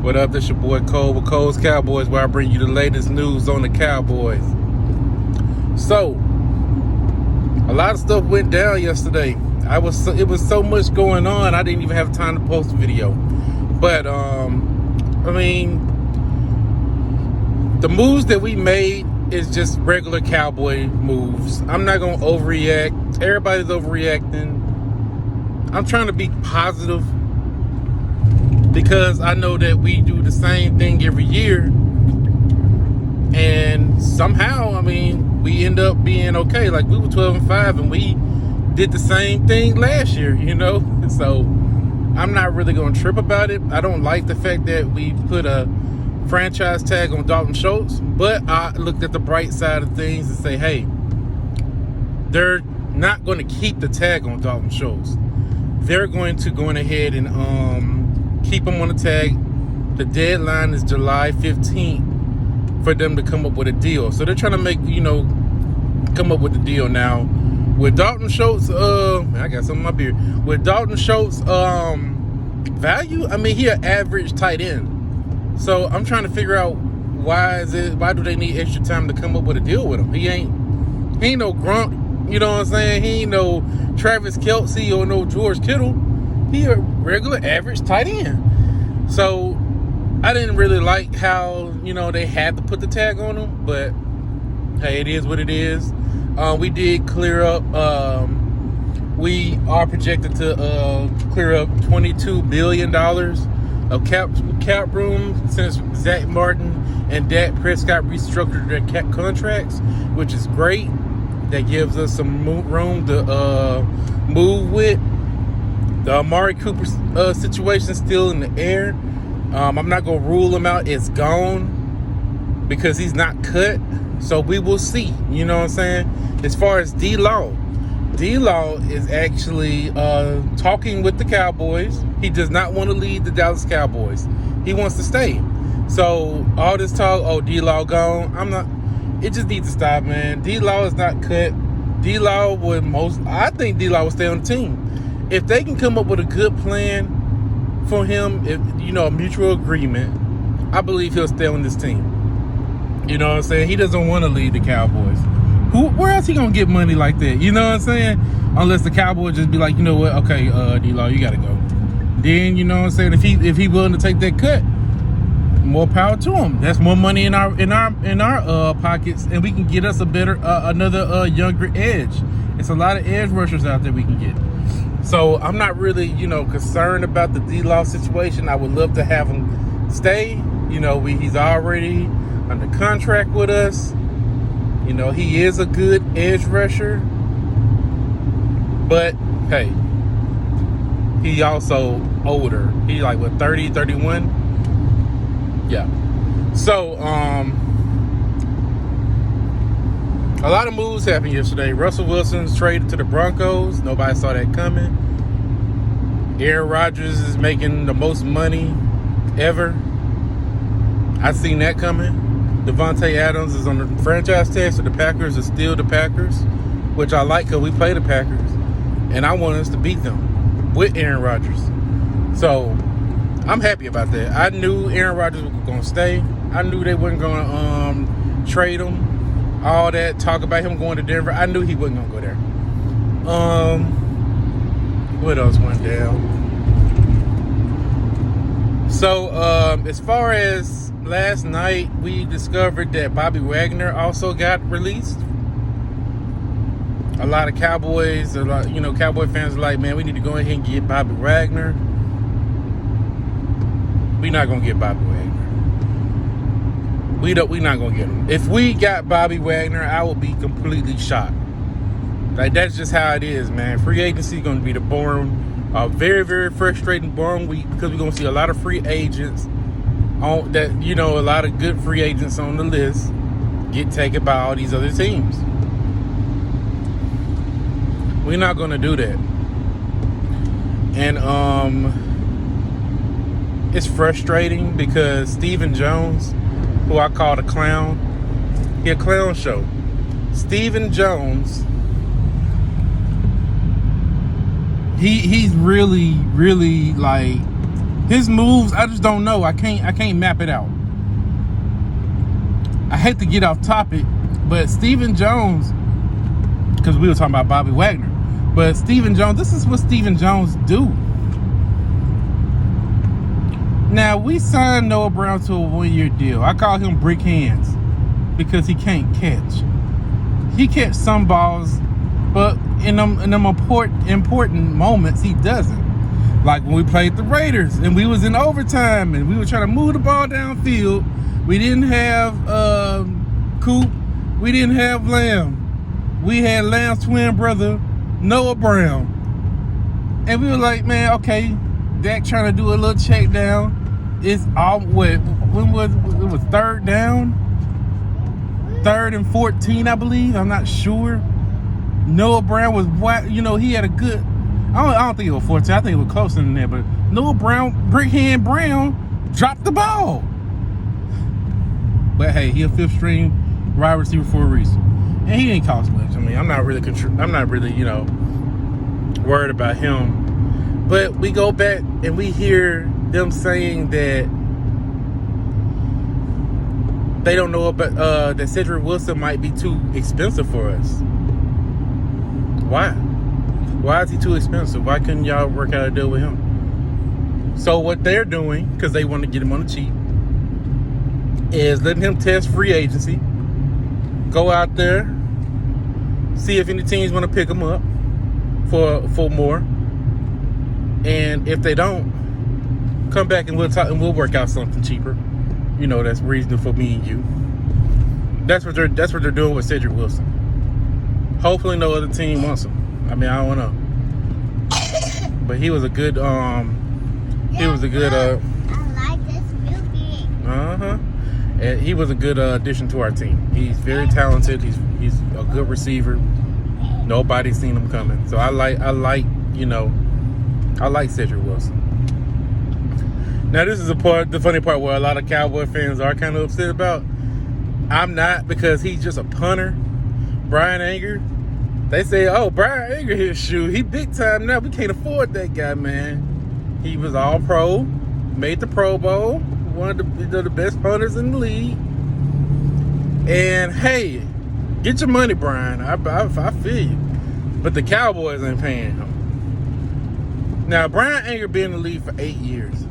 What up? This your boy Cole with Cole's Cowboys, where I bring you the latest news on the Cowboys. So, a lot of stuff went down yesterday. It was so much going on, I didn't even have time to post a video. But the moves that we made is just regular Cowboy moves. I'm not gonna overreact. Everybody's overreacting. I'm trying to be positive, because I know that we do the same thing every year, and somehow, we end up being okay. Like, we were 12-5, and we did the same thing last year, So I'm not really going to trip about it. I don't like the fact that we put a franchise tag on Dalton Schultz, but I looked at the bright side of things and say, hey, they're not going to keep the tag on Dalton Schultz. They're going to go ahead and keep them on the tag. The deadline is July 15th for them to come up with a deal. So they're trying to come up with the deal now. With Dalton Schultz, I got some in my beard. With Dalton Schultz value, he an average tight end. So I'm trying to figure out why do they need extra time to come up with a deal with him? He ain't no Grunt, you know what I'm saying? He ain't no Travis Kelce or no George Kittle. He a regular average tight end. So I didn't really like how, they had to put the tag on him, but hey, it is what it is. We did clear up, we are projected to clear up $22 billion of cap room since Zach Martin and Dak Prescott restructured their cap contracts, which is great. That gives us some room to move with. The Amari Cooper situation is still in the air. I'm not going to rule him out. It's gone because he's not cut. So we will see. You know what I'm saying? As far as D-Law is actually talking with the Cowboys. He does not want to leave the Dallas Cowboys. He wants to stay. So all this talk, D-Law gone. It just needs to stop, man. D-Law is not cut. I think D-Law will stay on the team. If they can come up with a good plan for him, a mutual agreement, I believe he'll stay on this team. You know what I'm saying? He doesn't want to leave the Cowboys. Where else he gonna get money like that? You know what I'm saying? Unless the Cowboys just be like, you know what? Okay, D-Law, you gotta go. Then, you know what I'm saying? If he willing to take that cut, more power to him. That's more money in our pockets, and we can get us another younger edge. It's a lot of edge rushers out there we can get. So I'm not really, concerned about the D-Law situation. I would love to have him stay. He's already under contract with us. He is a good edge rusher. But, hey, he also older. He like, 30, 31? Yeah. So, a lot of moves happened yesterday. Russell Wilson's traded to the Broncos. Nobody saw that coming. Aaron Rodgers is making the most money ever. I seen that coming. Devontae Adams is on the franchise tag, so the Packers are still the Packers, which I like because we play the Packers, and I want us to beat them with Aaron Rodgers. So I'm happy about that. I knew Aaron Rodgers was going to stay. I knew they weren't going to trade him. All that talk about him going to Denver, I knew he wasn't going to go there. What else went down? So, as far as last night, we discovered that Bobby Wagner also got released. A lot of Cowboys, Cowboy fans are like, man, we need to go ahead and get Bobby Wagner. We're not going to get Bobby Wagner. We're not going to get him. If we got Bobby Wagner, I will be completely shocked. Like, that's just how it is, man. Free agency is going to be the very, very frustrating boring week, because we're going to see a lot of free agents on that, a lot of good free agents on the list get taken by all these other teams. We're not going to do that. And it's frustrating because Stephen Jones, who I call a clown, he a clown show. Stephen Jones, he's really, really, like, His moves, I just don't know. I can't map it out. I hate to get off topic, but Stephen Jones, because we were talking about Bobby Wagner, but Stephen Jones, this is what Stephen Jones do. Now, we signed Noah Brown to a 1-year deal. I call him brick hands because he can't catch. He catch some balls, but in them important moments, he doesn't. Like when we played the Raiders and we was in overtime and we were trying to move the ball downfield. We didn't have Coop. We didn't have Lamb. We had Lamb's twin brother, Noah Brown. And we were like, man, okay, Dak trying to do a little check down. It's all, when was it? Was third down? 3rd and 14, I believe. I'm not sure. Noah Brown was, he had a good, I don't think it was 14. I think it was closer than that. But Noah Brown, Brickhand Brown, dropped the ball. But hey, he a 5th string wide receiver for a reason, and he ain't cost much. I mean, I'm not really, worried about him. But we go back and we hear them saying that they don't know about that Cedric Wilson might be too expensive for us. Why? Why is he too expensive? Why couldn't y'all work out a deal with him? So what they're doing, because they want to get him on the cheap, is letting him test free agency, go out there, see if any teams want to pick him up for more, and if they don't, come back and we'll talk and we'll work out something cheaper. That's reasonable for me and you. That's what they're doing with Cedric Wilson. Hopefully, no other team wants him. I mean, I don't know, but he was a good I like this movie. And he was a good addition to our team. He's very talented. He's a good receiver. Nobody's seen him coming. So I like Cedric Wilson. Now this is the funny part where a lot of Cowboy fans are kind of upset about. I'm not, because he's just a punter. Brian Anger, they say, oh, Brian Anger his shoe. He big time now. We can't afford that guy, man. He was all pro, made the Pro Bowl. One of the best punters in the league. And hey, get your money, Brian. I feel you. But the Cowboys ain't paying him. Now, Brian Anger been in the league for 8 years.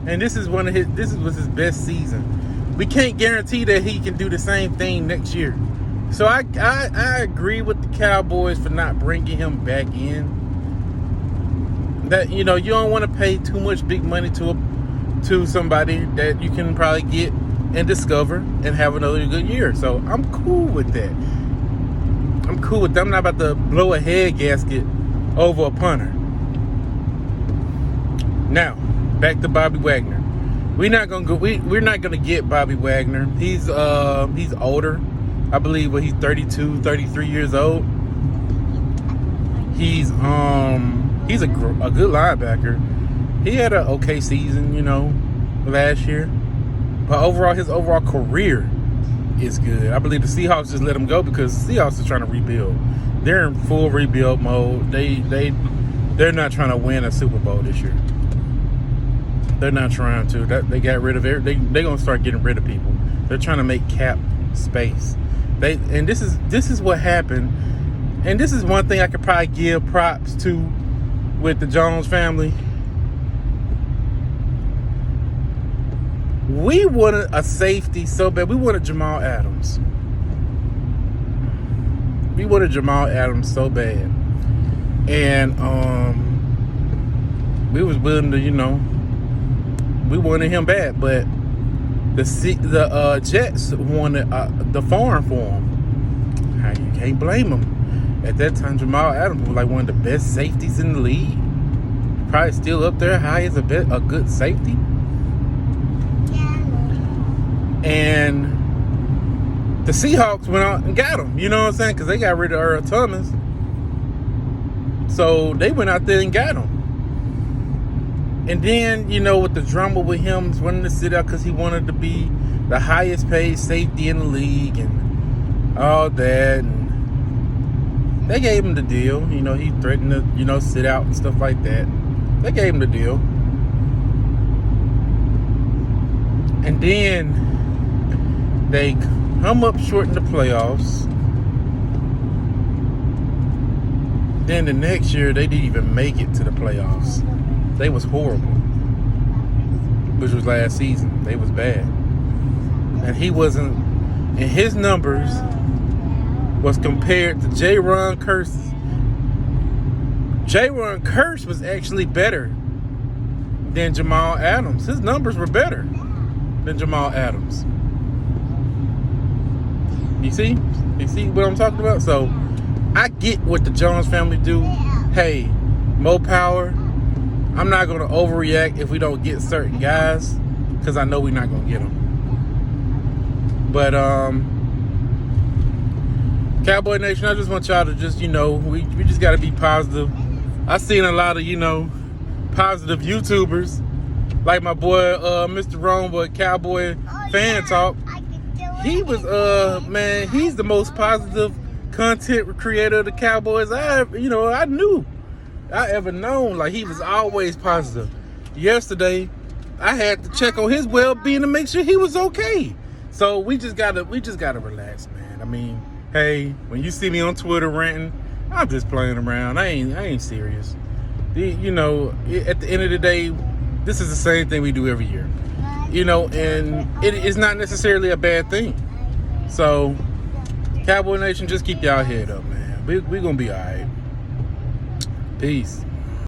And this was his best season. We can't guarantee that he can do the same thing next year. So I agree with the Cowboys for not bringing him back in. That, you don't want to pay too much big money to somebody that you can probably get and discover and have another good year. So I'm cool with that. I'm not about to blow a head gasket over a punter. Now, back to Bobby Wagner. We're not gonna get Bobby Wagner. He's older. I believe he's 32, 33 years old. He's a good linebacker. He had an okay season, last year. But his overall career is good. I believe the Seahawks just let him go because the Seahawks are trying to rebuild. They're in full rebuild mode. They're not trying to win a Super Bowl this year. They're not trying to. They got rid of everything. They're gonna start getting rid of people. They're trying to make cap space. This is what happened. And this is one thing I could probably give props to with the Jones family. We wanted a safety so bad. We wanted Jamal Adams. We wanted Jamal Adams so bad. And we was willing to, we wanted him bad, but the Jets wanted the farm for him. You can't blame them. At that time, Jamal Adams was like one of the best safeties in the league. Probably still up there high as a good safety. And the Seahawks went out and got him. You know what I'm saying? Because they got rid of Earl Thomas. So they went out there and got him. And then, with the drama with him wanting to sit out because he wanted to be the highest paid safety in the league and all that. And they gave him the deal. He threatened to, sit out and stuff like that. They gave him the deal. And then they come up short in the playoffs. Then the next year, they didn't even make it to the playoffs. They was horrible. Which was last season. They was bad. And he wasn't, and his numbers was compared to J-Ron Curse's. J-Ron Curse was actually better than Jamal Adams. His numbers were better than Jamal Adams. You see? You see what I'm talking about? So, I get what the Jones family do. Hey, more power. I'm not going to overreact if we don't get certain guys, because I know we're not going to get them. But, Cowboy Nation, I just want y'all to just, we just got to be positive. I've seen a lot of, positive YouTubers, like my boy, Mr. Romeboy, Cowboy Fan Talk. He was, man, he's the most positive content creator of the Cowboys I ever known. Like, he was always positive. Yesterday, I had to check on his well-being to make sure he was okay. So we just gotta relax, man. I mean, hey, when you see me on Twitter ranting, I'm just playing around. I ain't serious. At the end of the day, this is the same thing we do every year. And it is not necessarily a bad thing. So, Cowboy Nation, just keep y'all head up, man. We gonna be all right. Peace.